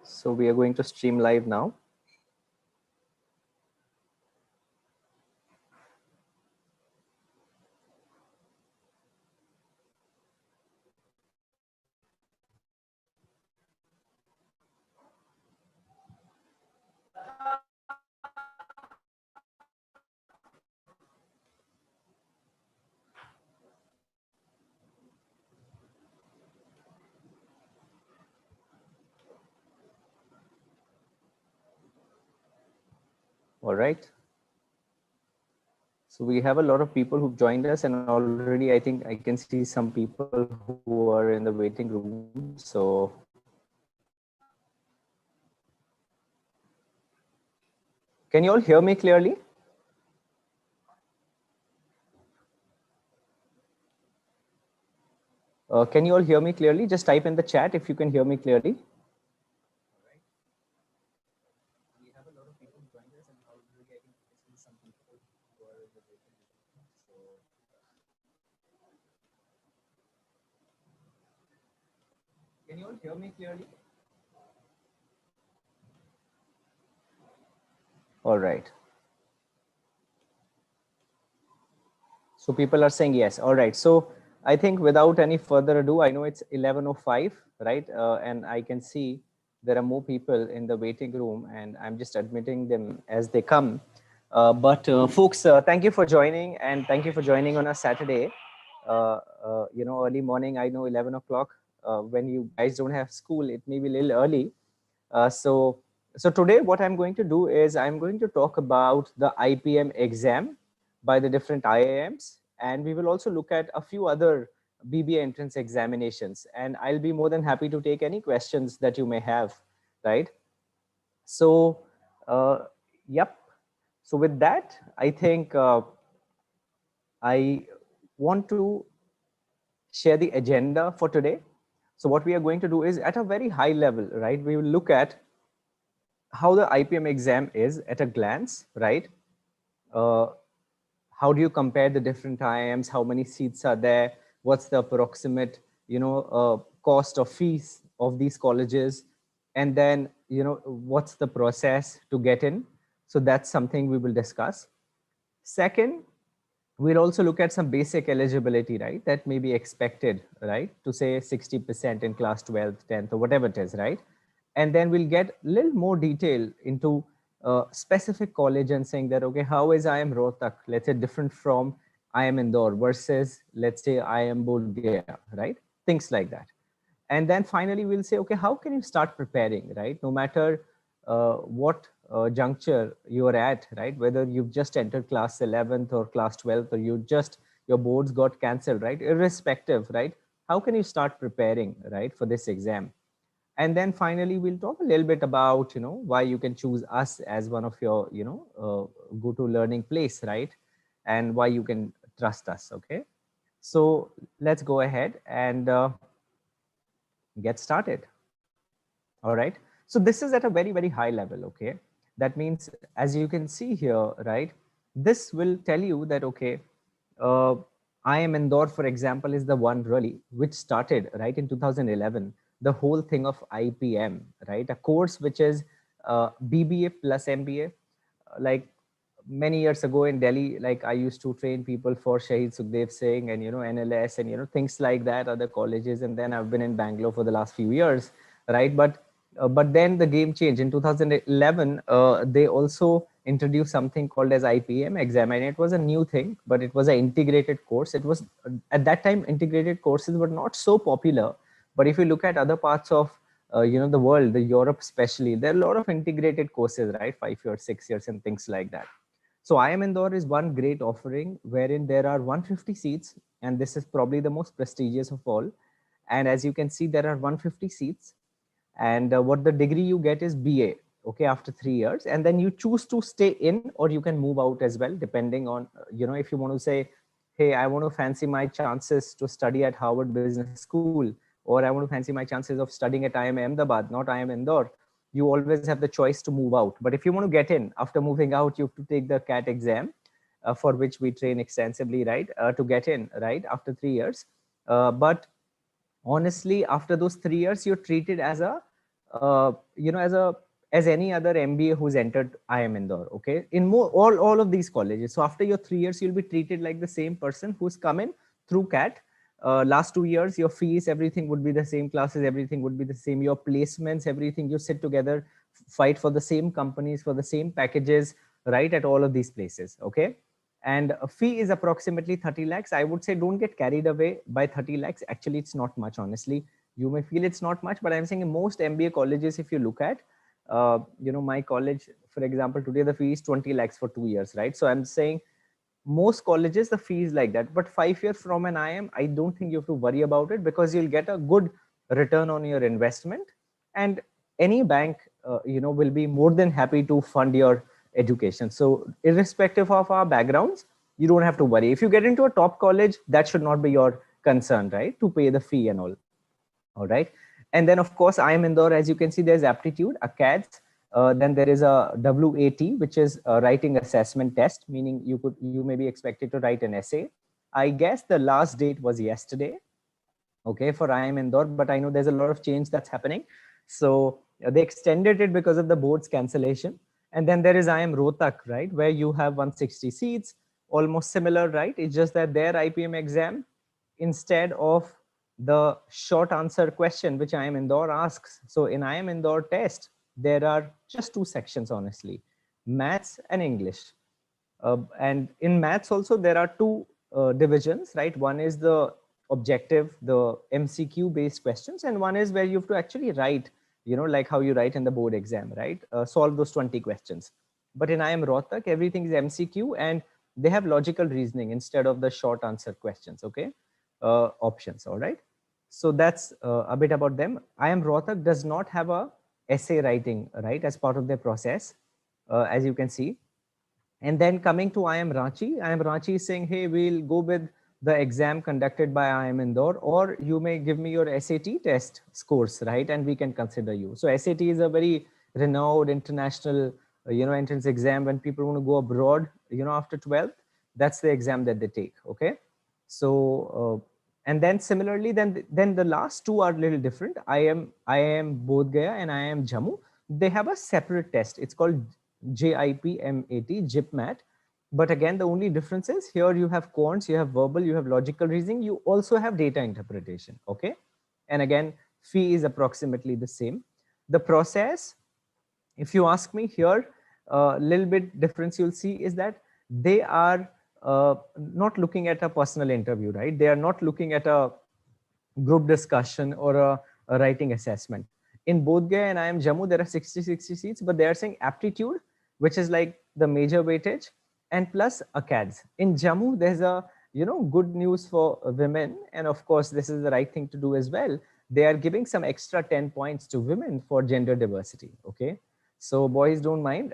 So we are going to stream live now. All right. So we have a lot of people who've joined us, and already I think I can see some people who are in the waiting room. So can you all hear me clearly? Can you all hear me clearly? Just type in the chat if you can hear me clearly. We have a lot of people joined us, and already I can see some people who are in the waiting room. So can you all hear me clearly? All right. So people are saying yes. All right. So I think without any further ado, I know it's 11:05, right? And I can see there are more people in the waiting room, and I'm just admitting them as they come. But folks, thank you for joining, and thank you for joining on a Saturday. Early morning. I know 11 o'clock. When you guys don't have school, it may be a little early. So today what I'm going to do is I'm going to talk about the IPM exam by the different IIMs, and we will also look at a few other BBA entrance examinations, and I'll be more than happy to take any questions that you may have, right? So, yep. So with that, I think I want to share the agenda for today. So what we are going to do is at a very high level, right? We will look at how the IPM exam is at a glance, right? Uh, how do you compare the different IIMs? How many seats are there? What's the approximate, cost of fees of these colleges? And then, what's the process to get in? So that's something we will discuss. Second, we'll also look at some basic eligibility, right? That may be expected, right? To say 60% in class 12th, 10th, or whatever it is, right? And then we'll get a little more detail into specific college and saying that, okay, how is IIM Rohtak, let's say, different from IIM Indore versus, let's say, IIM Bodh Gaya, right? Things like that. And then finally, we'll say, okay, how can you start preparing, right? No matter what juncture you're at, right? Whether you've just entered class 11th or class 12th, or your boards got canceled, right? Irrespective, right? How can you start preparing, right, for this exam? And then finally, we'll talk a little bit about, why you can choose us as one of your, go-to learning place, right? And why you can trust us, okay? So let's go ahead and get started. All right. So this is at a very, very high level. Okay. That means, as you can see here, right, this will tell you that, okay, uh, IIM Indore, for example, is the one really which started right in 2011, the whole thing of IPM, right? A course which is BBA plus MBA. Like many years ago in Delhi, like I used to train people for Shahid Sukhdev Singh and, NLS and, things like that, other colleges. And then I've been in Bangalore for the last few years, right? But then the game changed in 2011. They also introduced something called as IPM exam, and it was a new thing, but it was an integrated course. It was at that time, integrated courses were not so popular, but if you look at other parts of the world, the Europe especially, there are a lot of integrated courses, right? 5 years, 6 years, and things like that. So IIM Indore is one great offering wherein there are 150 seats, and this is probably the most prestigious of all. And as you can see, there are 150 seats, and what the degree you get is BA, okay, after 3 years, and then you choose to stay in or you can move out as well, depending on, if you want to say, hey, I want to fancy my chances to study at Harvard Business School, or I want to fancy my chances of studying at IIM Ahmedabad, not IIM Indore, you always have the choice to move out. But if you want to get in, after moving out, you have to take the CAT exam, for which we train extensively, right, to get in, right, after 3 years. But honestly, after those 3 years, you're treated as a as any other MBA who's entered IIM Indore, okay, in all of these colleges. So after your 3 years, you'll be treated like the same person who's come in through CAT. Last 2 years, your fees, everything would be the same, classes, everything would be the same, your placements, everything, you sit together, fight for the same companies, for the same packages, right, at all of these places, okay? And a fee is approximately 30 lakhs. I would say don't get carried away by 30 lakhs. Actually, it's not much, honestly. You may feel it's not much, but I'm saying in most MBA colleges, if you look at, my college, for example, today the fee is 20 lakhs for 2 years, right? So I'm saying most colleges, the fee is like that. But 5 years from an IIM, I don't think you have to worry about it because you'll get a good return on your investment. And any bank, will be more than happy to fund your education. So irrespective of our backgrounds, you don't have to worry. If you get into a top college, that should not be your concern, right? To pay the fee and all right. And then of course, IIM Indore, as you can see, there's aptitude, a CADS. Then there is a WAT, which is a writing assessment test, meaning you may be expected to write an essay. I guess the last date was yesterday, okay, for IIM Indore, but I know there's a lot of change that's happening. So they extended it because of the board's cancellation. And then there is IIM Rohtak, right, where you have 160 seats, almost similar, right? It's just that their IPM exam, instead of the short answer question, which IIM Indore asks. So in IIM Indore test, there are just two sections, honestly, maths and English. And in maths also, there are two divisions, right? One is the objective, the MCQ based questions, and one is where you have to actually write, like how you write in the board exam, right? Solve those 20 questions. But in IIM Rohtak, everything is MCQ and they have logical reasoning instead of the short answer questions, okay? Options, all right? So that's a bit about them. IIM Rohtak does not have a essay writing, right, as part of their process, as you can see. And then coming to IIM Ranchi is saying, hey, we'll go with the exam conducted by IIM Indore, or you may give me your SAT test scores, right? And we can consider you. So SAT is a very renowned international, entrance exam when people want to go abroad, after 12th, that's the exam that they take, okay? So, and then similarly, then the last two are a little different. IIM Bodh Gaya and IIM Jammu, they have a separate test. It's called JIPMAT, JIPMAT. But again, the only difference is here you have quants, you have verbal, you have logical reasoning, you also have data interpretation, okay? And again, fee is approximately the same. The process, if you ask me here, a little bit difference you'll see is that they are not looking at a personal interview, right? They are not looking at a group discussion or a writing assessment. In Bodh Gaya and IIM Jammu, there are 60 seats, but they are saying aptitude, which is like the major weightage, and plus a CADS. In Jammu, there's a, good news for women. And of course, this is the right thing to do as well. They are giving some extra 10 points to women for gender diversity, okay? So boys don't mind,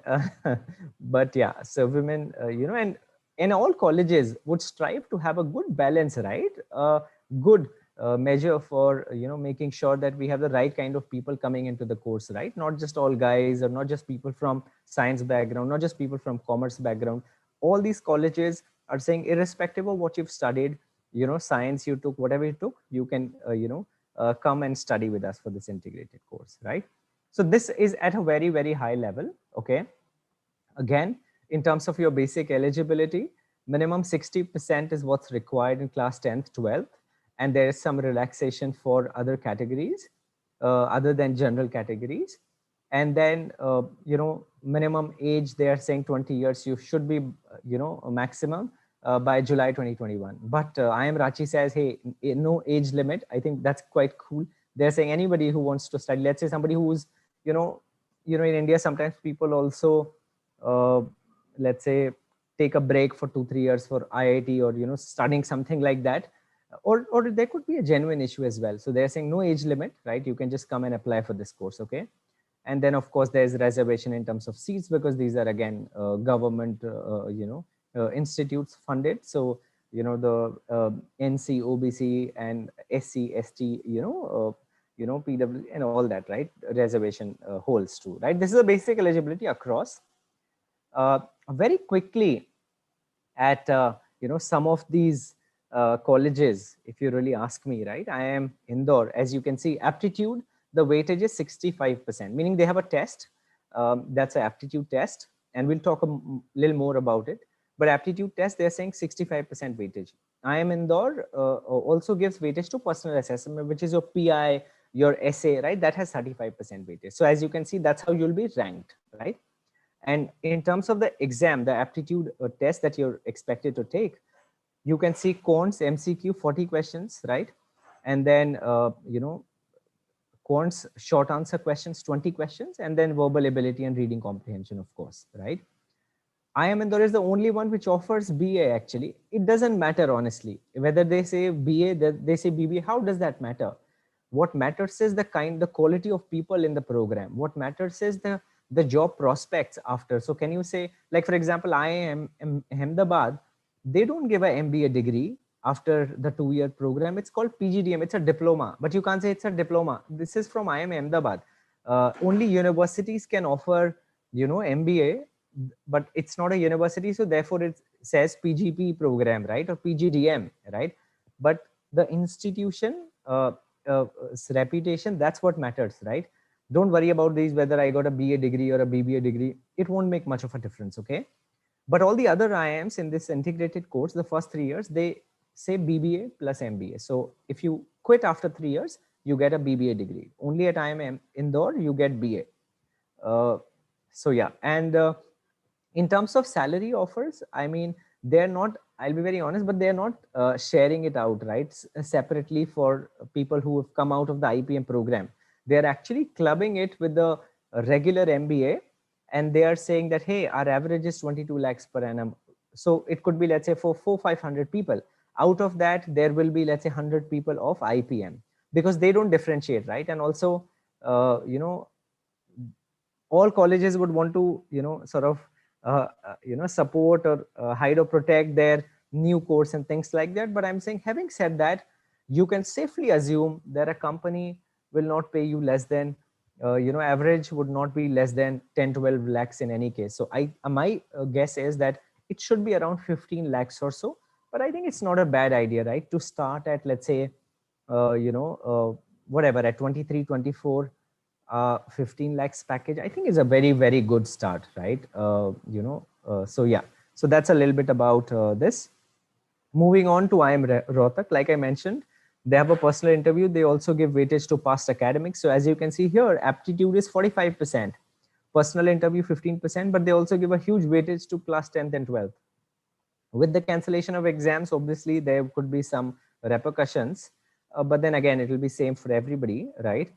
but yeah, so women, and in all colleges would strive to have a good balance, right? Good measure for making sure that we have the right kind of people coming into the course, right? Not just all guys, or not just people from science background, not just people from commerce background. All these colleges are saying, irrespective of what you've studied, science you took, whatever you took, you can come and study with us for this integrated course, right? So this is at a very, very high level, okay? Again, in terms of your basic eligibility, minimum 60% is what's required in class 10th, 12th, and there is some relaxation for other categories, other than general categories. And then, minimum age, they are saying 20 years, you should be, a maximum by July 2021. But IIM Ranchi says, hey, no age limit. I think that's quite cool. They're saying anybody who wants to study, let's say somebody who's, in India, sometimes people also, let's say, take a break for 2-3 years for IIT or, studying something like that. Or there could be a genuine issue as well. So they're saying no age limit, right? You can just come and apply for this course, okay? And then of course there's reservation in terms of seats because these are again government, institutes funded. So, the NC, OBC and SC, ST, PW and all that, right? Reservation holds true, right? This is a basic eligibility across. Very quickly at, some of these colleges, if you really ask me, right? IIM Indore, as you can see, aptitude, the weightage is 65%, meaning they have a test. That's an aptitude test, and we'll talk a little more about it. But aptitude test, they're saying 65% weightage. IIM Indore also gives weightage to personal assessment, which is your PI, your essay, right? That has 35% weightage. So as you can see, that's how you'll be ranked, right? And in terms of the exam, the aptitude test that you're expected to take, you can see Quants MCQ 40 questions, right? And then, Quants short answer questions, 20 questions, and then verbal ability and reading comprehension, of course, right? IIM Indore is the only one which offers BA actually. It doesn't matter, honestly, whether they say BA, they say BBA, how does that matter? What matters is the quality of people in the program. What matters is the job prospects after. So can you say, like, for example, IIM Ahmedabad, they don't give an MBA degree after the 2-year program. It's called PGDM. It's a diploma, but you can't say it's a diploma. This is from IIM Ahmedabad. Only universities can offer, MBA, but it's not a university. So therefore it says PGP program, right? Or PGDM, right? But the institution, reputation, that's what matters, right? Don't worry about these, whether I got a BA degree or a BBA degree. It won't make much of a difference, okay? But all the other IIMs in this integrated course, the first 3 years, they say BBA plus MBA. So if you quit after 3 years, you get a BBA degree. Only at IIM Indore, you get BA. So yeah, and in terms of salary offers, I mean, they're not, I'll be very honest, but they're not sharing it out, right? Separately for people who have come out of the IPM program. They're actually clubbing it with the regular MBA. And they are saying that, hey, our average is 22 lakhs per annum. So it could be, let's say, for 400-500 people. Out of that, there will be, let's say, 100 people of IPM, because they don't differentiate, right? And also, all colleges would want to, sort of, support or hide or protect their new course and things like that. But I'm saying, having said that, you can safely assume that a company will not pay you less than, average would not be less than 10-12 lakhs in any case. So my guess is that it should be around 15 lakhs or so. But I think it's not a bad idea, right? To start at, let's say, whatever, at 23, 24, 15 lakhs package, I think is a very, very good start, right? So yeah, so that's a little bit about this. Moving on to IIM Rohtak, like I mentioned, they have a personal interview. They also give weightage to past academics. So as you can see here, aptitude is 45%, personal interview 15%, but they also give a huge weightage to class 10th and 12th. With the cancellation of exams, obviously there could be some repercussions, but then again, it will be same for everybody, right?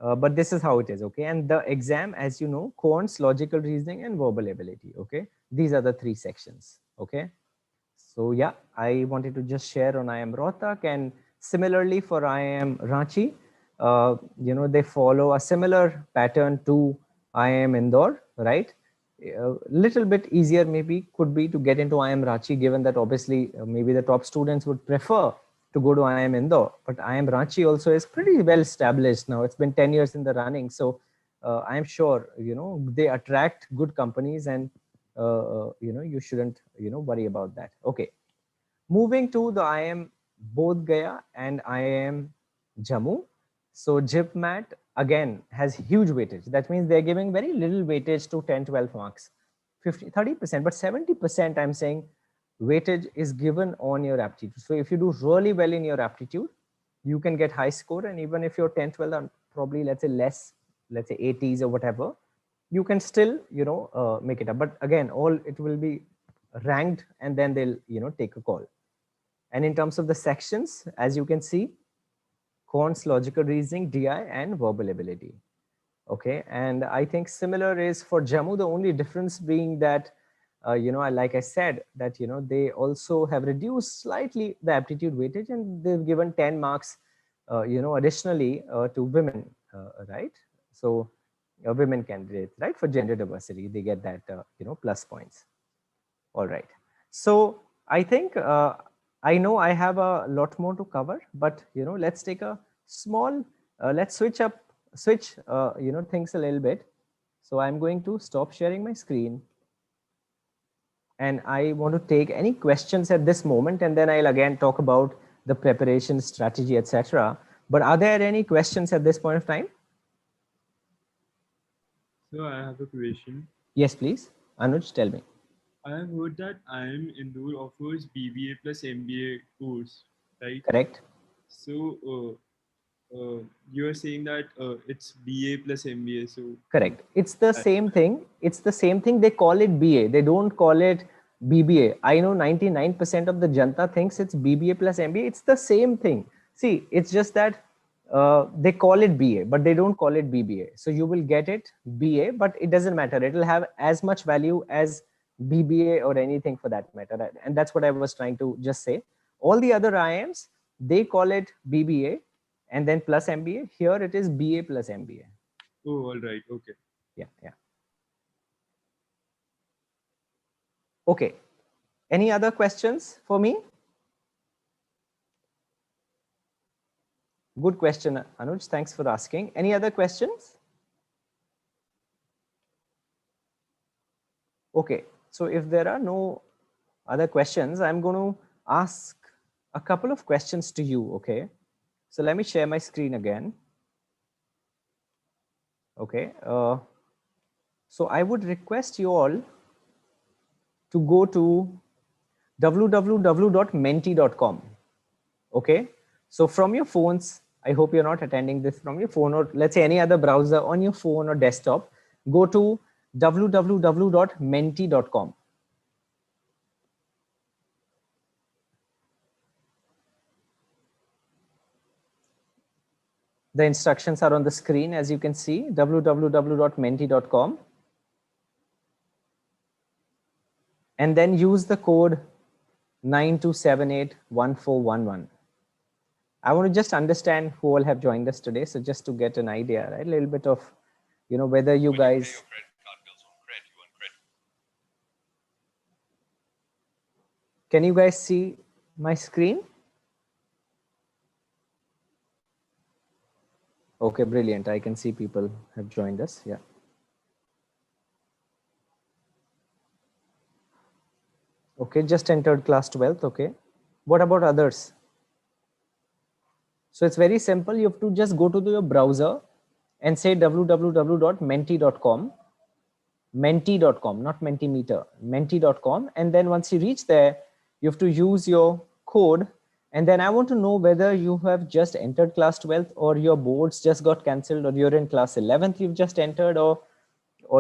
But this is how it is, okay? And the exam, as you know, quants, logical reasoning, and verbal ability, okay? These are the 3 sections, okay? So yeah, I wanted to just share on IIM Rohtak, and similarly for IIM Ranchi, they follow a similar pattern to IIM Indore, right? A little bit easier maybe could be to get into IIM Ranchi, given that obviously maybe the top students would prefer to go to IIM Indore, but IIM Ranchi also is pretty well established now. It's been 10 years in the running. So I'm sure, they attract good companies, and, you shouldn't, worry about that. Okay. Moving to the IIM Bodh Gaya and IIM Jammu. So JIPMAT again has huge weightage. That means they're giving very little weightage to 10, 12 marks, 30%, but 70% I'm saying weightage is given on your aptitude. So if you do really well in your aptitude, you can get high score. And even if your 10, 12 are probably, let's say, less, let's say 80s or whatever, you can still, make it up. But again, all it will be ranked, and then they'll, take a call. And in terms of the sections, as you can see, quants, logical reasoning, DI, and verbal ability. Okay, and I think similar is for Jammu, the only difference being that, like I said, that, they also have reduced slightly the aptitude weightage, and they've given 10 marks, additionally to women, right? So women candidates, right? For gender diversity, they get that, plus points. All right. So I think, I know I have a lot more to cover, but, let's take a small, let's switch things a little bit. So I'm going to stop sharing my screen, and I want to take any questions at this moment, and then I'll again talk about the preparation strategy, etc. But are there any questions at this point of time? So I have a question. Yes, please. Anuj, tell me. I have heard that IIM Indore offers BBA plus MBA course, right? Correct? So you are saying that it's BA plus MBA. So Correct. It's the I, same thing. It's the same thing. They call it BA. They don't call it BBA. I know 99% of the Janta thinks it's BBA plus MBA. It's the same thing. See, it's just that they call it BA, but they don't call it BBA. So you will get it BA, but it doesn't matter. It will have as much value as BBA or anything for that matter. And that's what I was trying to just say. All the other IIMs, they call it BBA and then plus MBA. Here it is BA plus MBA. oh, all right. Okay. Yeah, yeah. Okay. Any other questions for me? Good question, Anuj. Thanks for asking. Any other questions? Okay. So if there are no other questions, I'm going to ask a couple of questions to you. Okay. So let me share my screen again. Okay. So I would request you all to go to www.menti.com. Okay. So from your phones, I hope you're not attending this from your phone or let's say any other browser on your phone or desktop, go to www.menti.com. The instructions are on the screen, as you can see, www.menti.com. And then use the code 92781411. I want to just understand who all have joined us today. So just to get an idea, right? A little bit of, whether you guys, can you guys see my screen? Okay, brilliant. I can see people have joined us. Yeah. Okay, just entered class 12th. Okay. What about others? So it's very simple. You have to just go to your browser and say www.menti.com, menti.com, not mentimeter, menti.com. And then once you reach there, you have to use your code. And then I want to know whether you have just entered class 12th or your boards just got cancelled or you're in class 11th, you've just entered or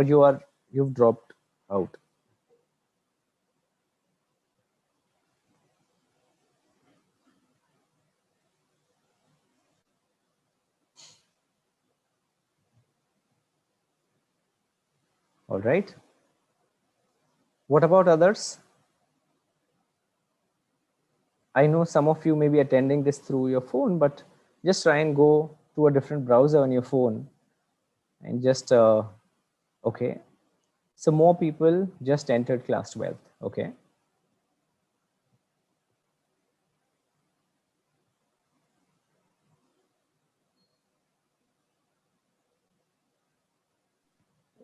you've dropped out. All right. What about others? I know some of you may be attending this through your phone, but just try and go to a different browser on your phone and just, okay. So more people just entered class 12th. Okay.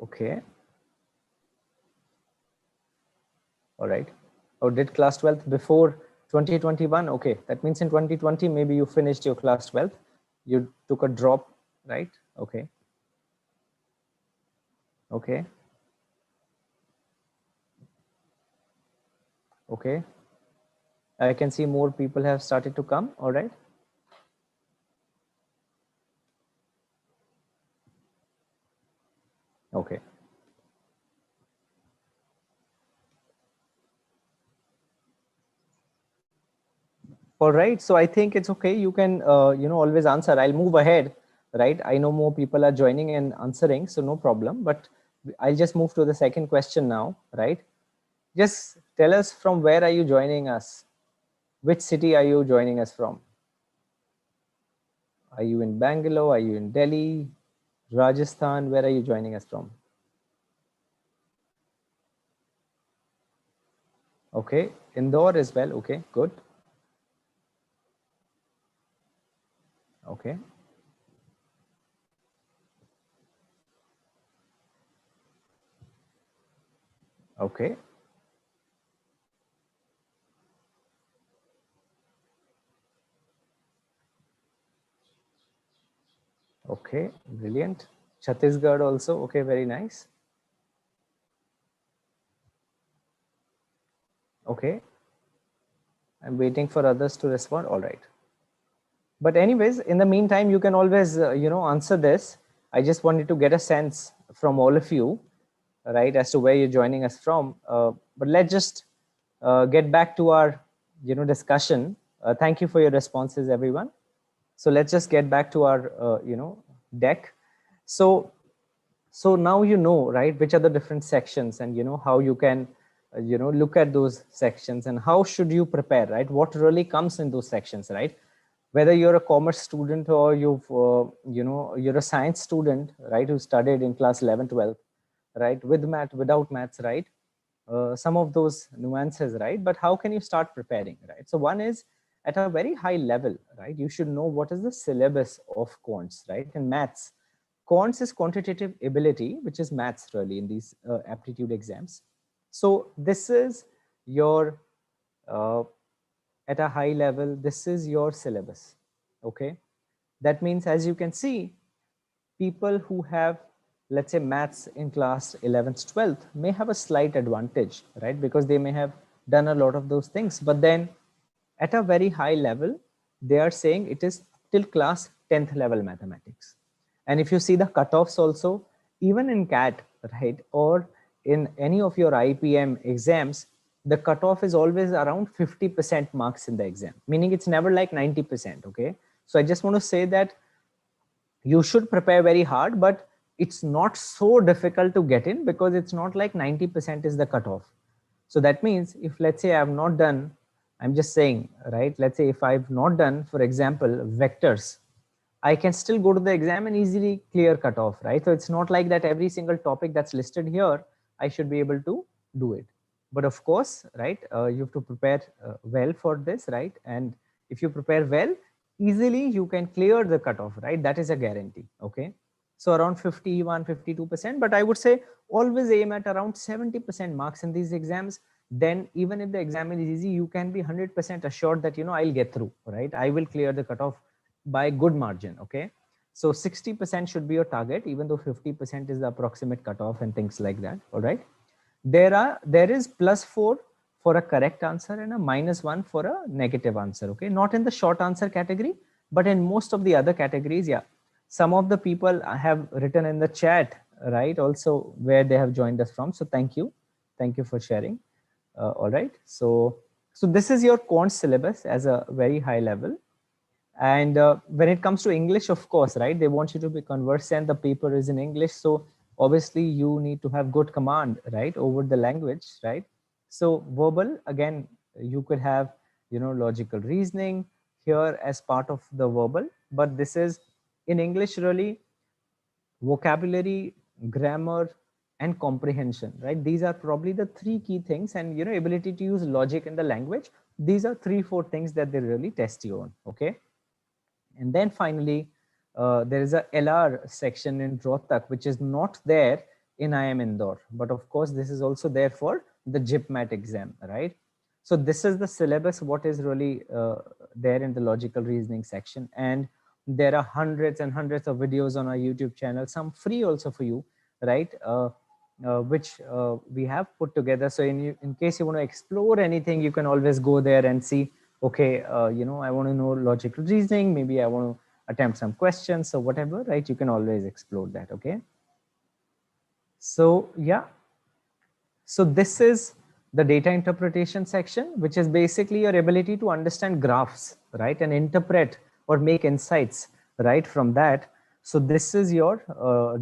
Okay. All right. Oh, did class 12th before 2021? Okay. That means in 2020, maybe you finished your class 12th. You took a drop, right? Okay. Okay. Okay. I can see more people have started to come. All right. Okay. All right. So I think it's okay. You can, always answer. I'll move ahead, right? I know more people are joining and answering, so no problem. But I'll just move to the second question now, right? Just tell us from where are you joining us? Which city are you joining us from? Are you in Bangalore? Are you in Delhi, Rajasthan? Where are you joining us from? Okay. Indore as well. Okay. Good. Okay. Okay. Okay. Brilliant. Chhattisgarh also. Okay, very nice. Okay, I'm waiting for others to respond. All right. But anyways, in the meantime, you can always, answer this. I just wanted to get a sense from all of you, right, as to where you're joining us from. But let's just get back to our, discussion. Thank you for your responses, everyone. So let's just get back to our, deck. So now you know, right, which are the different sections, and how you can, look at those sections, and how should you prepare, right? What really comes in those sections, right? Whether you're a commerce student or you're a science student, right, who studied in class 11, 12, right, with math, without maths, right? Some of those nuances, right? But how can you start preparing, right? So one is at a very high level, right? You should know what is the syllabus of quants, right? In maths, quants is quantitative ability, which is maths really in these aptitude exams. So this is your uh, at a high level, this is your syllabus. Okay, that means, as you can see, people who have, let's say, maths in class 11th 12th may have a slight advantage, right, because they may have done a lot of those things. But then at a very high level, they are saying it is till class 10th level mathematics. And if you see the cutoffs also, even in CAT, right, or in any of your IPM exams, the cutoff is always around 50% marks in the exam, meaning it's never like 90%. Okay, so I just want to say that you should prepare very hard, but it's not so difficult to get in, because it's not like 90% is the cutoff. So that means, if let's say I've not done, I'm just saying, right, let's say if I've not done, for example, vectors, I can still go to the exam and easily clear cutoff, right? So it's not like that every single topic that's listed here, I should be able to do it. But of course, right, you have to prepare well for this, right? And if you prepare well, easily you can clear the cutoff, right? That is a guarantee. Okay, so around 51, 52%, but I would say always aim at around 70% marks in these exams. Then even if the exam is easy, you can be 100% assured that I'll get through, right? I will clear the cutoff by good margin. Okay, so 60% should be your target, even though 50% is the approximate cutoff and things like that. All right, there is +4 for a correct answer and a -1 for a negative answer. Okay, not in the short answer category, but in most of the other categories. Yeah, some of the people have written in the chat, right, also where they have joined us from. So thank you for sharing. All right, so this is your quant syllabus as a very high level. And when it comes to English, of course, right, they want you to be conversant. The paper is in English, so obviously you need to have good command, right, over the language, right? So verbal, again, you could have, logical reasoning here as part of the verbal, but this is in English really vocabulary, grammar, and comprehension, right? These are probably the three key things. And ability to use logic in the language, these are 3-4 things that they really test you on. Okay, and then finally, there is a LR section in Rohtak, which is not there in IIM Indore. But of course, this is also there for the JIPMAT exam, right? So this is the syllabus, what is really there in the logical reasoning section. And there are hundreds and hundreds of videos on our YouTube channel, some free also for you, right? Which we have put together. So in case you want to explore anything, you can always go there and see, okay, I want to know logical reasoning, maybe I want to attempt some questions or whatever, right? You can always explore that. Okay, so yeah, so this is the data interpretation section, which is basically your ability to understand graphs, right, and interpret or make insights, right, from that. So this is your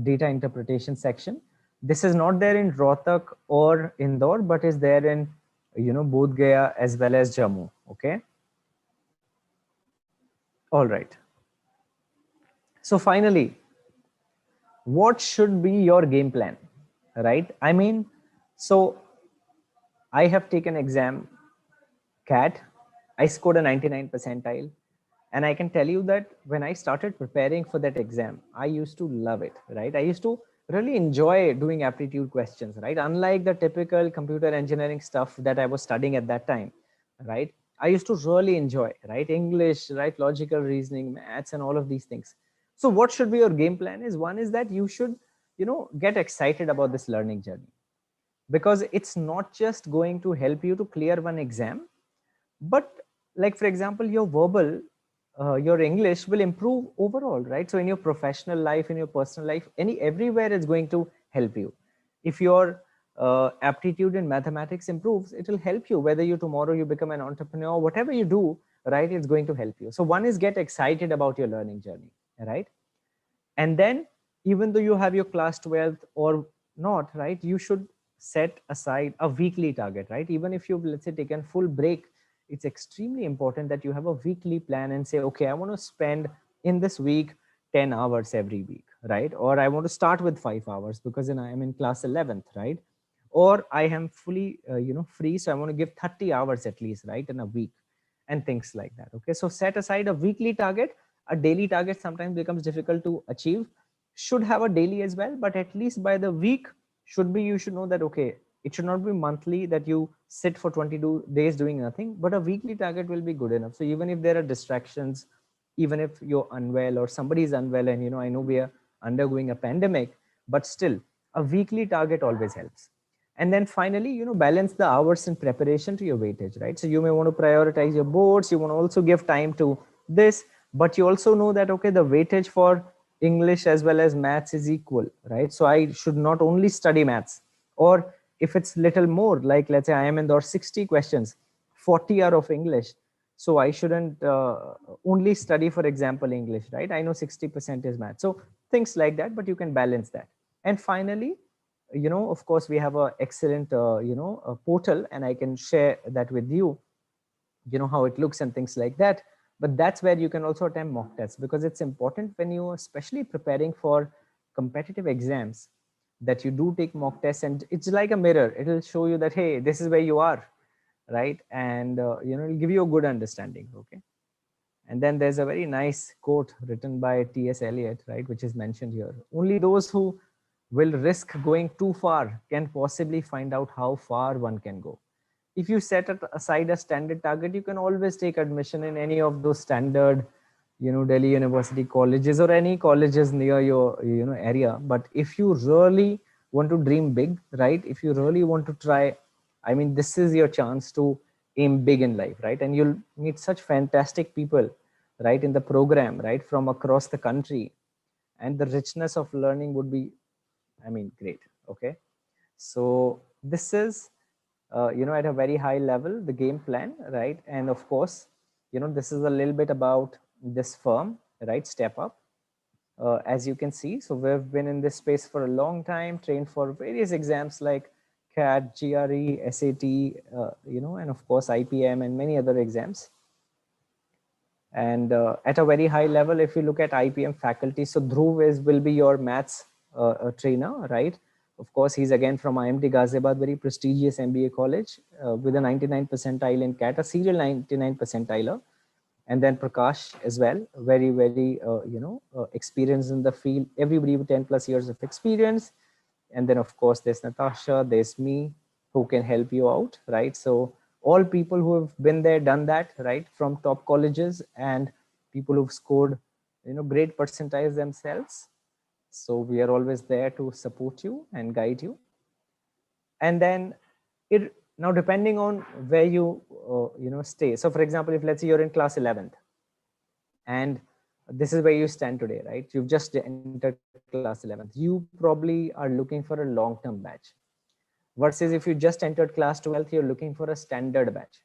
data interpretation section. This is not there in Rohtak or Indore, but is there in Bodh Gaya as well as Jammu. Okay, all right. So finally, what should be your game plan, right? I mean, so I have taken exam CAT. I scored a 99 percentile. And I can tell you that when I started preparing for that exam, I used to love it, right? I used to really enjoy doing aptitude questions, right? Unlike the typical computer engineering stuff that I was studying at that time, right? I used to really enjoy, right? English, right? Logical reasoning, maths, and all of these things. So what should be your game plan is, one is that you should, get excited about this learning journey, because it's not just going to help you to clear one exam, but like, for example, your verbal, your English will improve overall, right? So in your professional life, in your personal life, everywhere it's going to help you. If your aptitude in mathematics improves, it will help you whether you tomorrow you become an entrepreneur, whatever you do, right? It's going to help you. So one is get excited about your learning journey, right? And then, even though you have your class 12th or not, right, you should set aside a weekly target, right? Even if you've, let's say, taken full break, it's extremely important that you have a weekly plan and say, okay, I want to spend in this week 10 hours every week, right? Or I want to start with 5 hours because then I am in class 11th, right? Or I am fully free, so I want to give 30 hours at least, right, in a week, and things like that. Okay, so set aside a weekly target. A daily target sometimes becomes difficult to achieve. Should have a daily as well, but at least by the week should be, you should know that, okay, it should not be monthly that you sit for 22 days doing nothing, but a weekly target will be good enough. So even if there are distractions, even if you're unwell or somebody is unwell, and I know we are undergoing a pandemic, but still a weekly target always helps. And then finally, balance the hours in preparation to your weightage, right? So you may want to prioritize your boards, you want to also give time to this, but you also know that, okay, the weightage for English as well as maths is equal, right? So I should not only study maths, or if it's little more, like let's say I am in those 60 questions, 40 are of English, so I shouldn't only study, for example, English, right? I know 60% is math, so things like that, but you can balance that. And finally, of course, we have a excellent a portal, and I can share that with you, how it looks and things like that. But that's where you can also attempt mock tests, because it's important when you are especially preparing for competitive exams, that you do take mock tests, and it's like a mirror. It'll show you that, hey, this is where you are, right? And it'll give you a good understanding. Okay. And then there's a very nice quote written by T.S. Eliot, right, which is mentioned here. Only those who will risk going too far can possibly find out how far one can go. If you set aside a standard target, you can always take admission in any of those standard, Delhi University colleges or any colleges near your, area. But if you really want to dream big, right? If you really want to try, I mean, this is your chance to aim big in life, right? And you'll meet such fantastic people, right, in the program, right, from across the country. And the richness of learning would be, I mean, great. Okay. So this is, at a very high level, the game plan, right? And of course, this is a little bit about this firm, right? Step Up. As you can see, so we've been in this space for a long time, trained for various exams like CAT, GRE, SAT, and of course IPM and many other exams. And at a very high level, if you look at IPM faculty, so Dhruv will be your maths trainer, right? Of course, he's again from IMT Ghaziabad, very prestigious MBA college, with a 99 percentile in CAT, a serial 99 percentiler. And then Prakash as well, very, very, experienced in the field, everybody with 10 plus years of experience. And then of course, there's Natasha, there's me, who can help you out, right? So all people who have been there, done that, right? From top colleges, and people who've scored, great percentiles themselves. So we are always there to support you and guide you. And then it, now depending on where you, stay. So for example, if let's say you're in class 11th, and this is where you stand today, right? You've just entered class 11th. You probably are looking for a long-term batch, versus if you just entered class 12th, you're looking for a standard batch,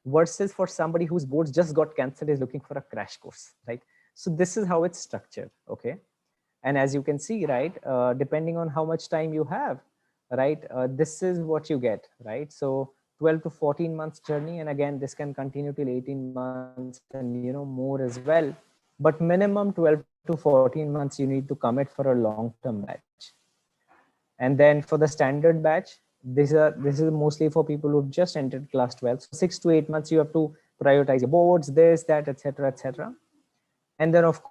versus for somebody whose boards just got cancelled is looking for a crash course, right? So this is how it's structured. Okay. And as you can see, right, depending on how much time you have, right, this is what you get, right? So 12 to 14 months journey, and again, this can continue till 18 months and more as well. But minimum 12 to 14 months you need to commit for a long-term batch. And then for the standard batch, this is mostly for people who've just entered class 12. So 6 to 8 months you have to prioritize your boards, this, that, etc., etc. And then of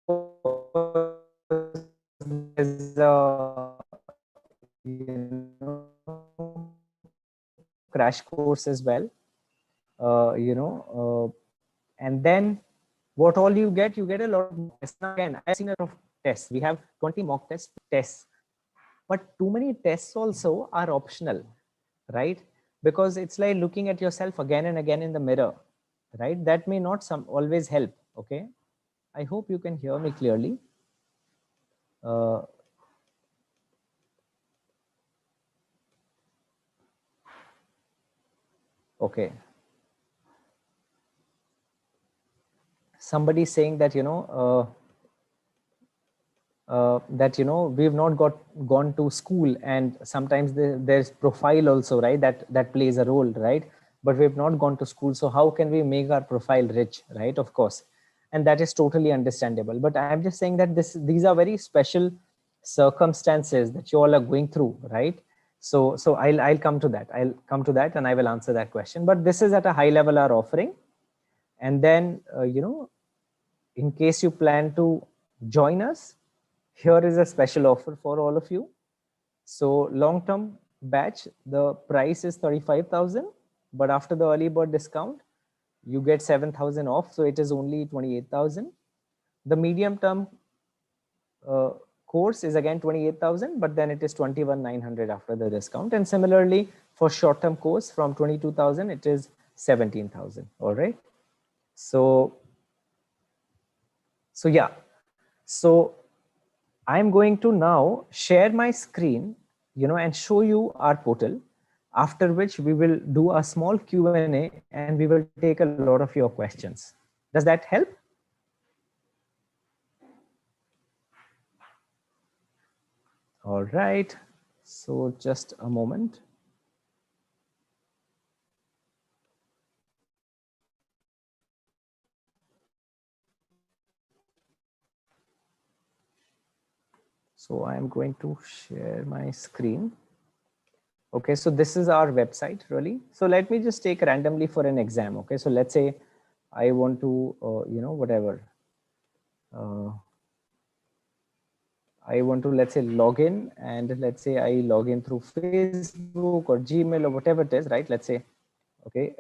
course there's crash course as well, and then what all you get a lot of tests. Now again, I've seen a lot of tests. We have 20 mock tests, but too many tests also are optional, right? Because it's like looking at yourself again and again in the mirror, right? That may not always help. Okay, I hope you can hear me clearly. Okay. Somebody saying that, we've not gone to school, and sometimes there's profile also, right? That plays a role, right? But we've not gone to school, so how can we make our profile rich, right? Of course, and that is totally understandable. But I'm just saying that these are very special circumstances that you all are going through, right? So I'll come to that. I'll come to that, and I will answer that question. But this is at a high level our offering, and then in case you plan to join us, here is a special offer for all of you. So long-term batch, the price is 35,000, but after the early bird discount, you get 7,000 off. So it is only 28,000. The medium term course is again 28,000, but then it is 21,900 after the discount. And similarly for short-term course from 22,000, it is 17,000. All right. So yeah. So I'm going to now share my screen, and show you our portal, after which we will do a small Q&A and we will take a lot of your questions. Does that help? All right. So just a moment. So I'm going to share my screen. Okay, so this is our website really. So let me just take randomly for an exam. Okay, so let's say I want to, whatever. I want to, let's say, log in, and let's say I log in through Facebook or Gmail or whatever it is, right? Let's say, okay,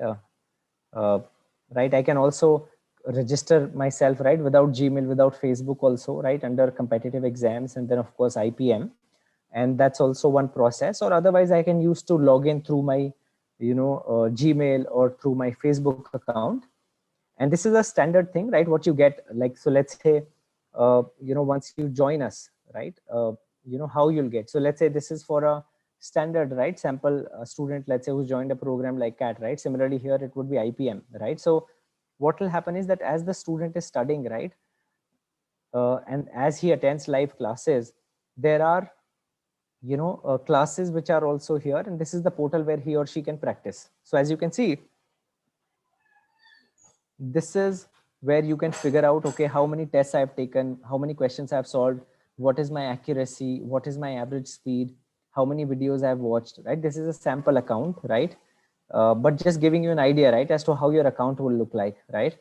right. I can also register myself, right, without Gmail, without Facebook also, right, under competitive exams, and then of course IPM. And that's also one process. Or otherwise I can use to log in through my, Gmail or through my Facebook account. And this is a standard thing, right? What you get, like, so let's say, once you join us, right, how you'll get. So let's say this is for a standard, right, sample student, let's say, who's joined a program like CAT, right? Similarly here it would be IPM, right? So what will happen is that as the student is studying, right, and as he attends live classes, there are, classes which are also here, and this is the portal where he or she can practice. So as you can see, this is where you can figure out, okay, how many tests I've taken, how many questions I've solved, what is my accuracy, what is my average speed, how many videos I've watched, right? This is a sample account, right? But just giving you an idea, right, as to how your account will look like, right?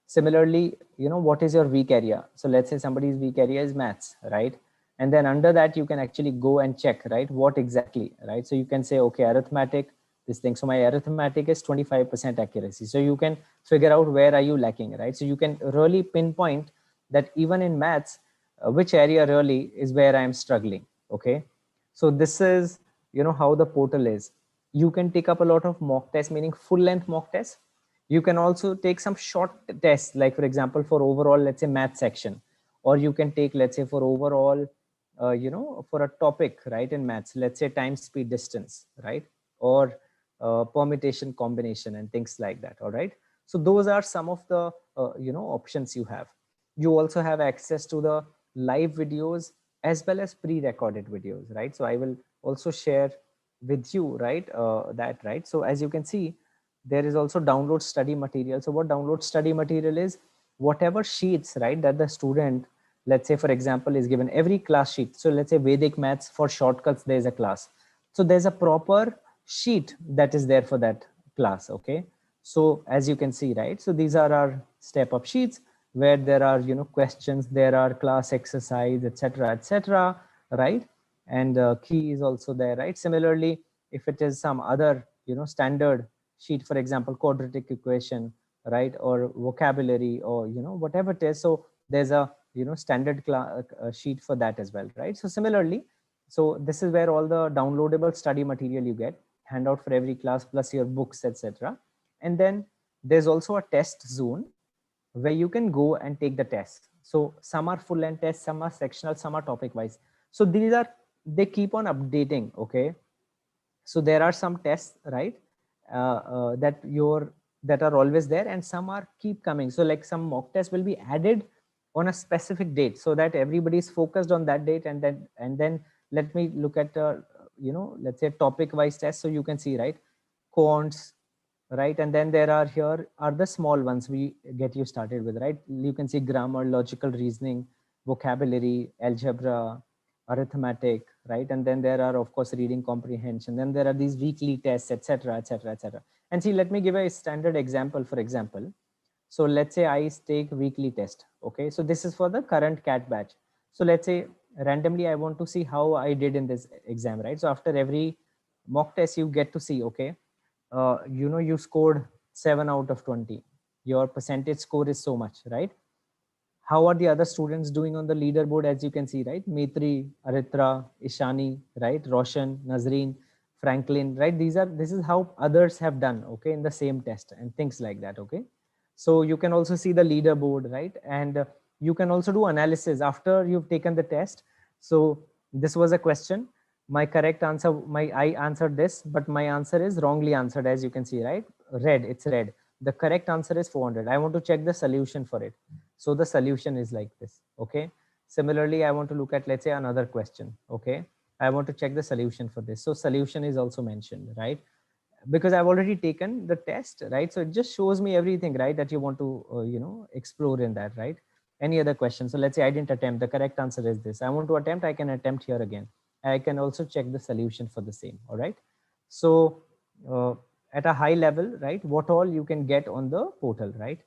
Similarly, what is your weak area? So let's say somebody's weak area is maths, right? And then under that, you can actually go and check, right, what exactly, right? So you can say, okay, arithmetic, this thing. So my arithmetic is 25% accuracy. So you can figure out where are you lacking, right? So you can really pinpoint that even in maths, which area really is where I am struggling. Okay. So this is, how the portal is. You can take up a lot of mock tests, meaning full length mock tests. You can also take some short tests, like for example, for overall, let's say, math section, or you can take, let's say, for overall, for a topic, right, in maths, let's say time, speed, distance, right, or permutation, combination, and things like that. All right. So those are some of the options you have. You also have access to the live videos as well as pre-recorded videos, right? So I will also share with you, right, that, right? So as you can see, there is also download study material. So what download study material is, whatever sheets, right, that the student, let's say, for example, is given every class sheet. So let's say Vedic maths for shortcuts, there's a class. So there's a proper sheet that is there for that class. Okay. So as you can see, right, so these are our step up sheets where there are, questions, there are class exercise, etc., right? And key is also there, right? Similarly, if it is some other, standard sheet, for example, quadratic equation, right? Or vocabulary, or whatever it is. So there's a standard sheet for that as well, right? So similarly, so this is where all the downloadable study material you get, handout for every class plus your books, etc. And then there's also a test zone where you can go and take the tests. So some are full length tests, some are sectional, some are topic wise. So they keep on updating. Okay, so there are some tests, right, that are always there, and some are keep coming. So like some mock tests will be added on a specific date, so that everybody is focused on that date. And then let me look at let's say topic wise test. So you can see, right, quants, right? And then there are here are the small ones we get you started with, right? You can see grammar, logical reasoning, vocabulary, algebra, arithmetic, right? And then there are, of course, reading comprehension. Then there are these weekly tests, etc., etc., etc. And see, let me give a standard example. For example, so let's say I take weekly test. Okay, so this is for the current CAT batch. So let's say randomly I want to see how I did in this exam, right? So after every mock test, you get to see, okay, you scored 7 out of 20. Your percentage score is so much, right? How are the other students doing on the leaderboard? As you can see, right? Mitri, Aritra, Ishani, right? Roshan, Nazreen, Franklin, right? This is how others have done, okay, in the same test and things like that, okay? So you can also see the leaderboard, right? And you can also do analysis after you've taken the test. So this was a question. My correct answer, I answered this, but my answer is wrongly answered, as you can see, right? Red, it's red. The correct answer is 400. I want to check the solution for it. So the solution is like this, okay? Similarly, I want to look at, let's say, another question, okay? I want to check the solution for this. So solution is also mentioned, right? Because I've already taken the test, right? So it just shows me everything, right, that you want to, explore in that, right? Any other question? So let's say I didn't attempt. The correct answer is this. I want to attempt. I can attempt here again. I can also check the solution for the same. All right. So at a high level, right, what all you can get on the portal, right?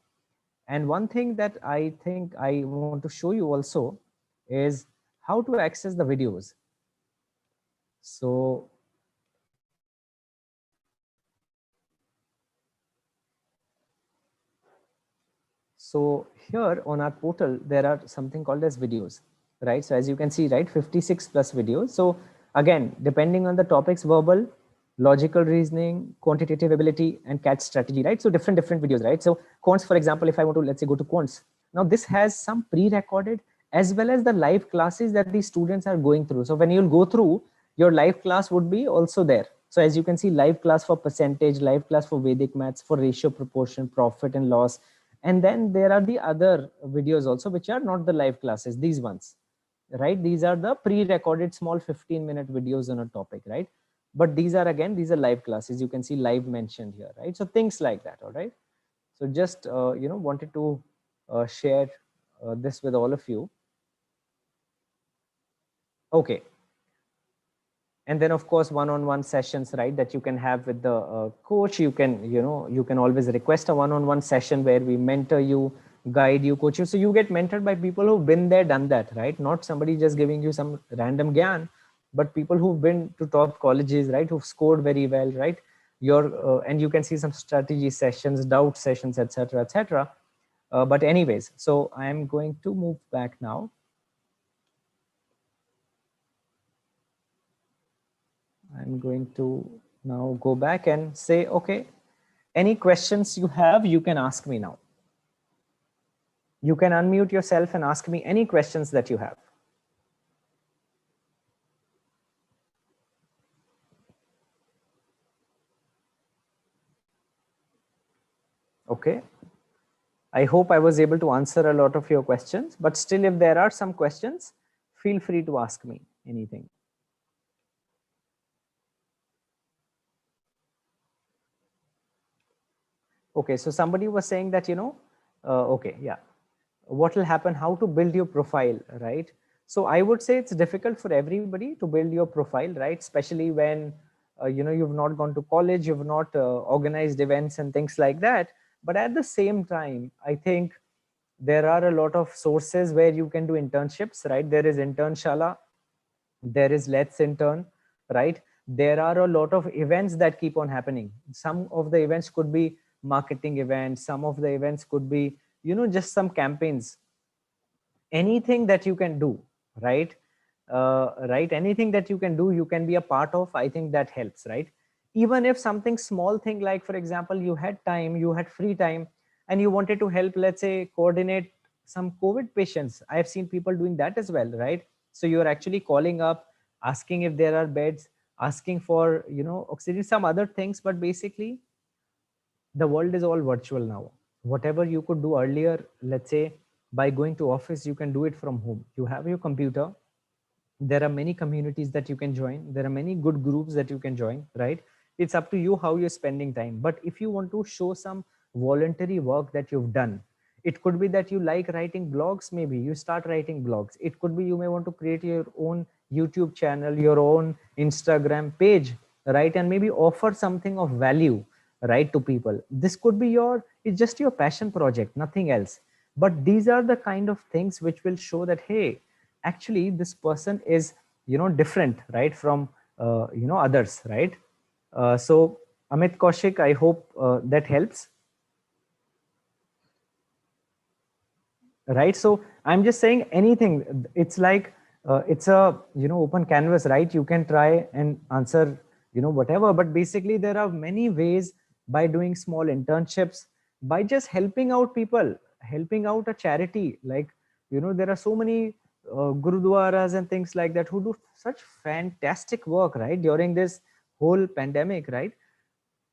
And one thing that I think I want to show you also is how to access the videos. So So here on our portal, there are something called as videos, right? So as you can see, right, 56 plus videos. So again, depending on the topics, verbal, logical reasoning, quantitative ability, and catch strategy, right? So different videos, right? So quants, for example, if I want to, let's say, go to quants. Now this has some pre-recorded as well as the live classes that the students are going through. So when you'll go through, your live class would be also there. So as you can see, live class for percentage, live class for Vedic maths, for ratio, proportion, profit and loss. And then there are the other videos also, which are not the live classes, these ones, right? These are the pre-recorded small 15-minute videos on a topic, right? But these are, again, these are live classes. You can see live mentioned here, right? So things like that, all right? So just, wanted to share this with all of you. Okay. And then of course, one-on-one sessions, right, that you can have with the coach. You can, you can always request a one-on-one session where we mentor you, guide you, coach you. So you get mentored by people who've been there, done that, right? Not somebody just giving you some random gyan, but people who've been to top colleges, right, who've scored very well, right? And you can see some strategy sessions, doubt sessions, etc., etc. But anyways, so I'm going to move back now. I'm going to now go back and say, okay, any questions you have, you can ask me now. You can unmute yourself and ask me any questions that you have. Okay. I hope I was able to answer a lot of your questions, but still, if there are some questions, feel free to ask me anything. Okay, so somebody was saying that, okay, yeah, what will happen, how to build your profile, right? So I would say it's difficult for everybody to build your profile, right? Especially when, you've not gone to college, you've not organized events and things like that. But at the same time, I think there are a lot of sources where you can do internships, right? There is Internshala, there is Let's Intern, right? There are a lot of events that keep on happening. Some of the events could be marketing events. Some of the events could be, you know, just some campaigns. Anything that you can do, right? Right, anything that you can do, you can be a part of. I think that helps, right? Even if something small thing, like for example, you had time, you had free time, and you wanted to help, let's say, coordinate some COVID patients. I have seen people doing that as well, right? So you're actually calling up, asking if there are beds, asking for, you know, oxygen, some other things. But basically, the world is all virtual now. Whatever you could do earlier, let's say by going to office, you can do it from home. You have your computer. There are many communities that you can join. There are many good groups that you can join, right? It's up to you how you're spending time. But if you want to show some voluntary work that you've done, it could be that you like writing blogs. Maybe you start writing blogs. It could be you may want to create your own YouTube channel, your own Instagram page, right? And maybe offer something of value, right, to people. This could be your, it's just your passion project, nothing else. But these are the kind of things which will show that, hey, actually this person is, you know, different, right, from you know, others, right? So Amit, Kaushik, I hope that helps, right? So I'm just saying anything. It's like it's a, you know, open canvas, right? You can try and answer, you know, whatever. But basically there are many ways, by doing small internships, by just helping out people, helping out a charity. Like, you know, there are so many gurudwaras and things like that who do such fantastic work, right, during this whole pandemic, right?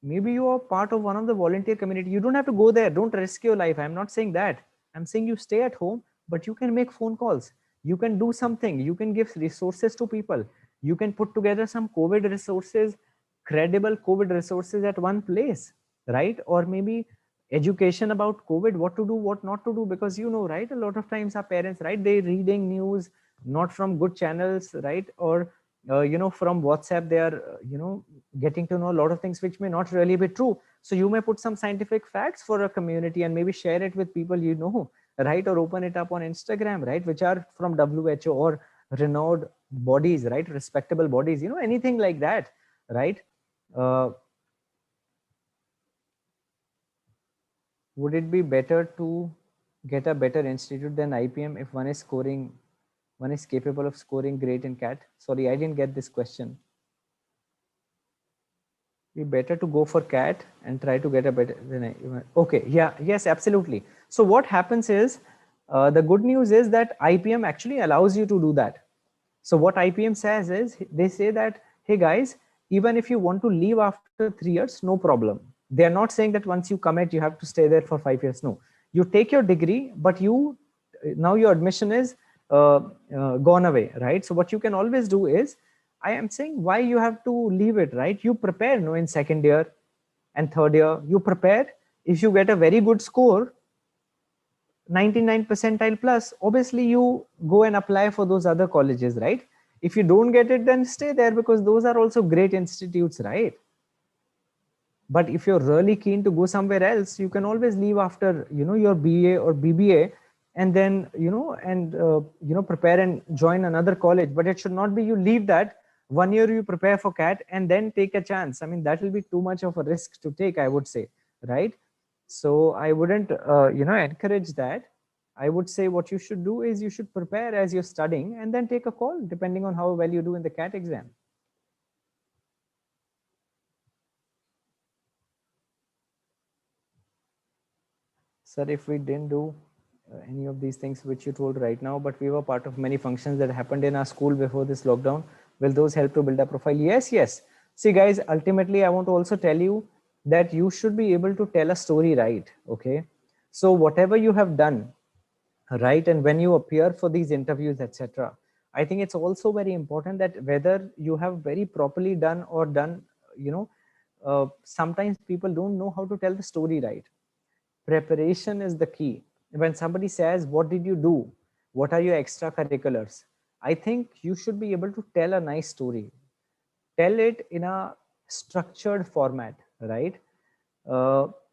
Maybe you are part of one of the volunteer community. You don't have to go there. Don't risk your life. I'm not saying that. I'm saying you stay at home, but you can make phone calls. You can do something. You can give resources to people. You can put together some COVID resources, credible COVID resources at one place, right? Or maybe education about COVID, what to do, what not to do, because, you know, right, a lot of times our parents, right, they reading news not from good channels, right? Or you know, from WhatsApp, they are you know, getting to know a lot of things which may not really be true. So you may put some scientific facts for a community and maybe share it with people, you know, right? Or open it up on Instagram, right, which are from WHO or renowned bodies, right, respectable bodies, you know, anything like that, right? uh, would it be better to get a better institute than IPM if one is capable of scoring great in CAT? Sorry, I didn't get this question. Be better to go for CAT and try to get a better than okay, yeah, yes, absolutely. So what happens is, the good news is that IPM actually allows you to do that. So what IPM says is, they say that, hey guys, even if you want to leave after 3 years, no problem. They are not saying that once you commit, you have to stay there for 5 years. No, you take your degree, but you, now your admission is gone away, right? So what you can always do is, I am saying, why you have to leave it, right? You prepare, no, in second year and third year, you prepare. If you get a very good score, 99 percentile plus, obviously you go and apply for those other colleges, right? If you don't get it, then stay there, because those are also great institutes, right? But if you're really keen to go somewhere else, you can always leave after, you know, your BA or BBA, and then, you know, and you know, prepare and join another college. But it should not be you leave that 1 year, you prepare for CAT and then take a chance. I mean, that will be too much of a risk to take, I would say, right? So I wouldn't you know, encourage that. I would say what you should do is, you should prepare as you're studying and then take a call depending on how well you do in the CAT exam. Sir, if we didn't do any of these things which you told right now, but we were part of many functions that happened in our school before this lockdown, will those help to build a profile? Yes, yes. See, guys, ultimately, I want to also tell you that you should be able to tell a story, right? Okay. So whatever you have done, right, and when you appear for these interviews, etc., I think it's also very important that whether you have very properly done or done, you know, sometimes people don't know how to tell the story, right? Preparation is the key. When somebody says, what did you do, what are your extracurriculars, I think you should be able to tell a nice story. Tell it in a structured format, right?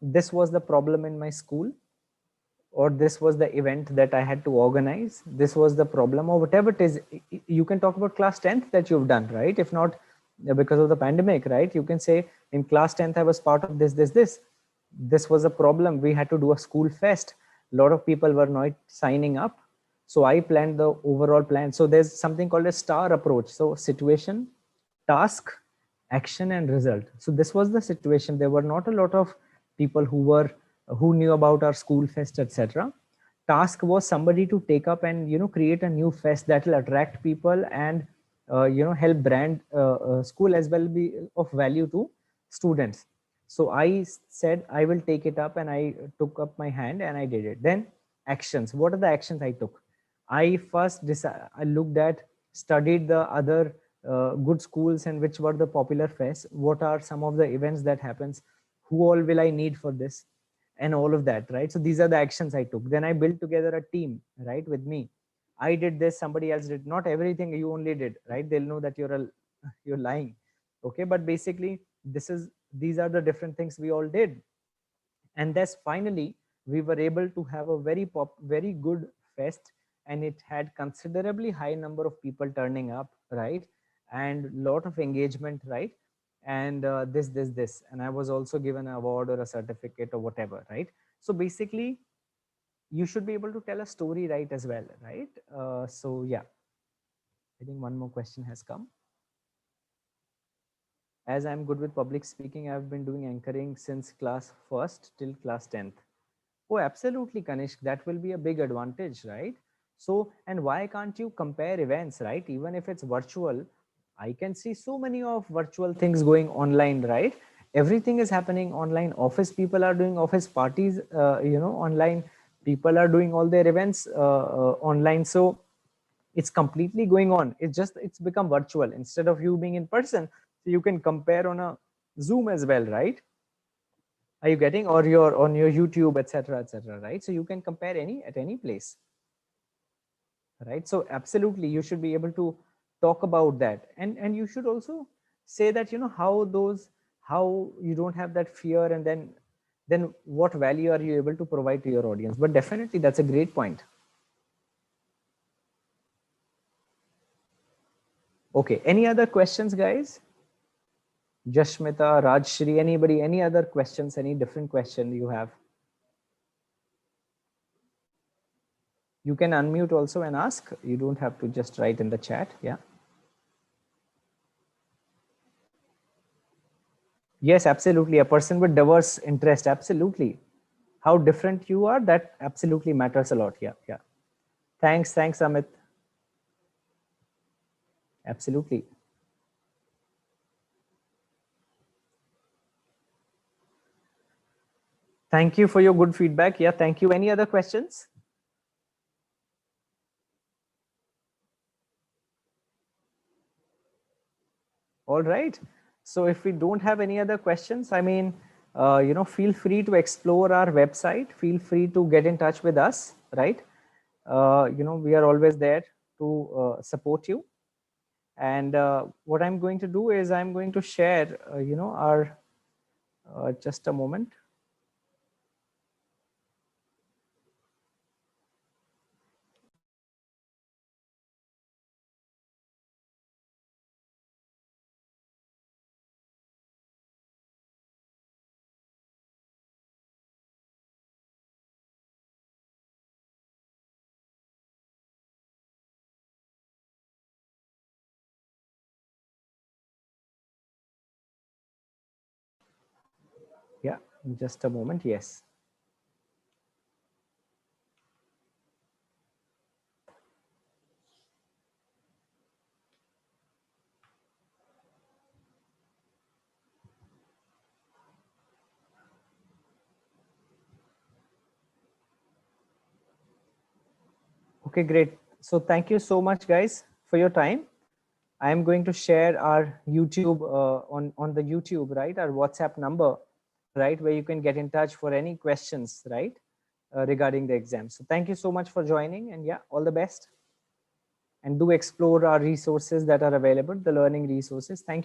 This was the problem in my school, or this was the event that I had to organize, this was the problem, or whatever it is. You can talk about class 10th that you've done, right? If not because of the pandemic, right, you can say, in class 10th I was part of this. this was a problem. We had to do a school fest. A lot of people were not signing up. So I planned the overall plan. So there's something called a STAR approach. So situation, task, action, and result. So this was the situation. There were not a lot of people who knew about our school fest, etc. Task was somebody to take up and create a new fest that will attract people and help brand school as well be of value to students. So I said I will take it up, and I took up my hand and I did it. Then actions. What are the actions I took? I first I looked at, studied the other good schools and which were the popular fests. What are some of the events that happens? Who all will I need for this? And all of that, right? So these are the actions I took. Then I built together a team, right, with me. I did this, somebody else did. Not everything you only did, right? They'll know that you're lying. Okay, but basically these are the different things we all did. And thus finally we were able to have a very good fest, and it had considerably high number of people turning up, right? And lot of engagement, right? And this, and I was also given an award or a certificate or whatever, right? So basically you should be able to tell a story, right, as well, right? So yeah, I think one more question has come. As I'm good with public speaking, I've been doing anchoring since class 1st till class 10th. Oh, absolutely, Kanishk. That will be a big advantage, right? So, and why can't you compare events, right? Even if it's virtual, I can see so many of virtual things going online, right? Everything is happening online. Office people are doing office parties, online. People are doing all their events online. So it's completely going on. It's become virtual instead of you being in person. So you can compare on a Zoom as well, right? Are you getting? Or you're on your YouTube, etc., right? So you can compare at any place, right? So absolutely you should be able to talk about that, and you should also say that how you don't have that fear, and then what value are you able to provide to your audience. But definitely that's a great point. Okay, any other questions, guys? Jashmita, Rajshri, anybody, any other questions, any different question you have? You can unmute also and ask. You don't have to just write in the chat. Yeah. Yes, absolutely. A person with diverse interest. Absolutely. How different you are, that absolutely matters a lot. Yeah. Yeah. Thanks. Thanks, Amit. Absolutely. Thank you for your good feedback. Yeah. Thank you. Any other questions? All right. So if we don't have any other questions, I mean, feel free to explore our website. Feel free to get in touch with us, right? We are always there to support you. And what I'm going to do is I'm going to share, our, just a moment. Yeah, just a moment. Yes. Okay, great. So thank you so much, guys, for your time. I am going to share our YouTube on the YouTube, right? Our WhatsApp number, right, where you can get in touch for any questions, right, regarding the exam. So thank you so much for joining, and yeah, all the best. And do explore our resources that are available, the learning resources. Thank you.